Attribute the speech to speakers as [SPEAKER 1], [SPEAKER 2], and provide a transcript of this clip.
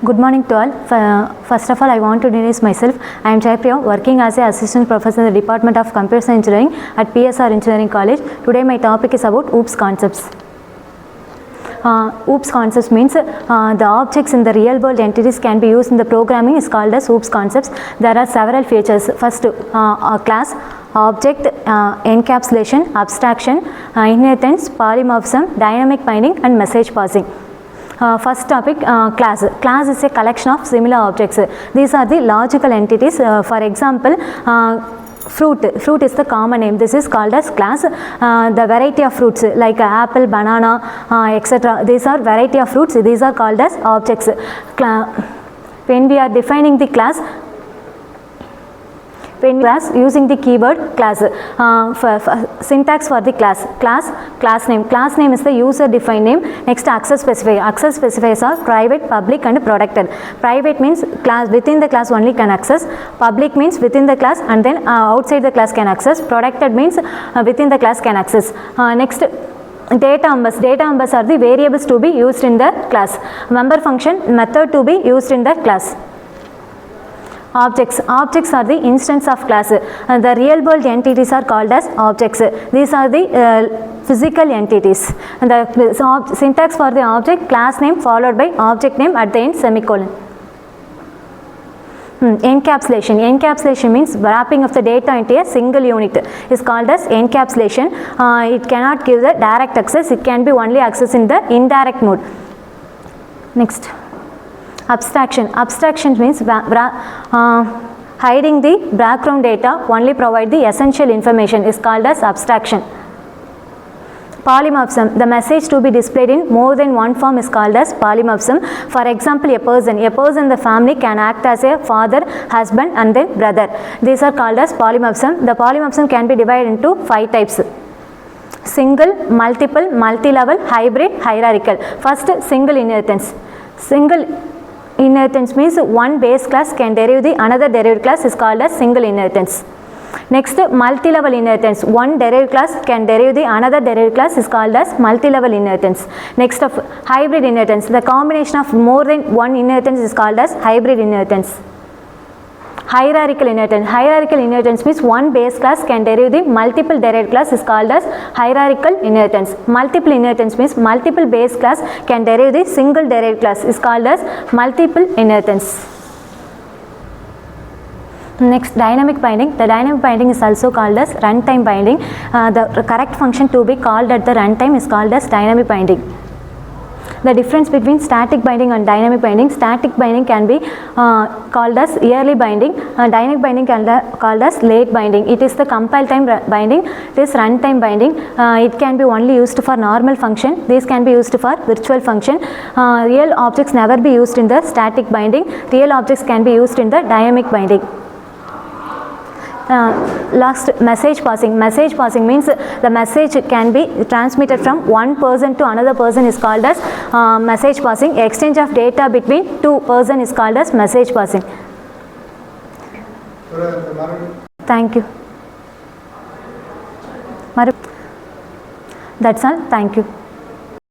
[SPEAKER 1] Good morning to all. First of all, I want to introduce myself. I am Jeya, working as an assistant professor in the Department of Computer Science Engineering at P.S.R. Engineering College. Today my topic is about OOPS concepts. OOPS concepts means the objects in the real world entities can be used in the programming is called as OOPS concepts. There are several features. First, class, object, encapsulation, abstraction, inheritance, polymorphism, dynamic binding and message passing. First topic, class. Class is a collection of similar objects. These are the logical entities. For example, fruit is the common name. This is called as class. The variety of fruits like apple, banana, etc. These are variety of fruits. These are called as objects. When we are defining the class, using the keyword class, syntax for the class name is the user defined name. Next, access specifiers are private, public and protected. Private means class, within the class only can access. Public means within the class and then outside the class can access. Protected means within the class can access. Next, data members are the variables to be used in the class. Member function, method to be used in the class. Objects are the instance of class. The real world entities are called as objects. These are the physical entities. And the syntax for the object, class name followed by object name at the end, semicolon. Encapsulation means wrapping of the data into a single unit is called as encapsulation. It cannot give the direct access. It can be only accessed in the indirect mode. Next, abstraction means hiding the background data, only provide the essential information is called as abstraction. Polymorphism, the message to be displayed in more than one form is called as polymorphism. For example, a person in the family can act as a father, husband and then brother. These are called as polymorphism. The polymorphism can be divided into 5 types. Single, multiple, multi-level, hybrid, hierarchical. First, single inheritance. Single inheritance means one base class can derive the another derived class is called as single inheritance. Next, multi-level inheritance. One derived class can derive the another derived class is called as multi-level inheritance. Next, of hybrid inheritance. The combination of more than one inheritance is called as hybrid inheritance. Hierarchical inheritance means one base class can derive the multiple derived class is called as hierarchical inheritance. Multiple inheritance means multiple base class can derive the single derived class is called as multiple inheritance. Next, dynamic binding. The dynamic binding is also called as runtime binding. The correct function to be called at the runtime is called as dynamic binding. The difference between static binding and dynamic binding. Static binding can be called as early binding. Dynamic binding can be called as late binding. It is the compile time binding. It is runtime binding. It can be only used for normal function. These can be used for virtual function. Real objects never be used in the static binding. Real objects can be used in the dynamic binding. Last, message passing. Message passing means the message can be transmitted from one person to another person is called as message passing. Exchange of data between two persons is called as message passing. Thank you. That's all. Thank you.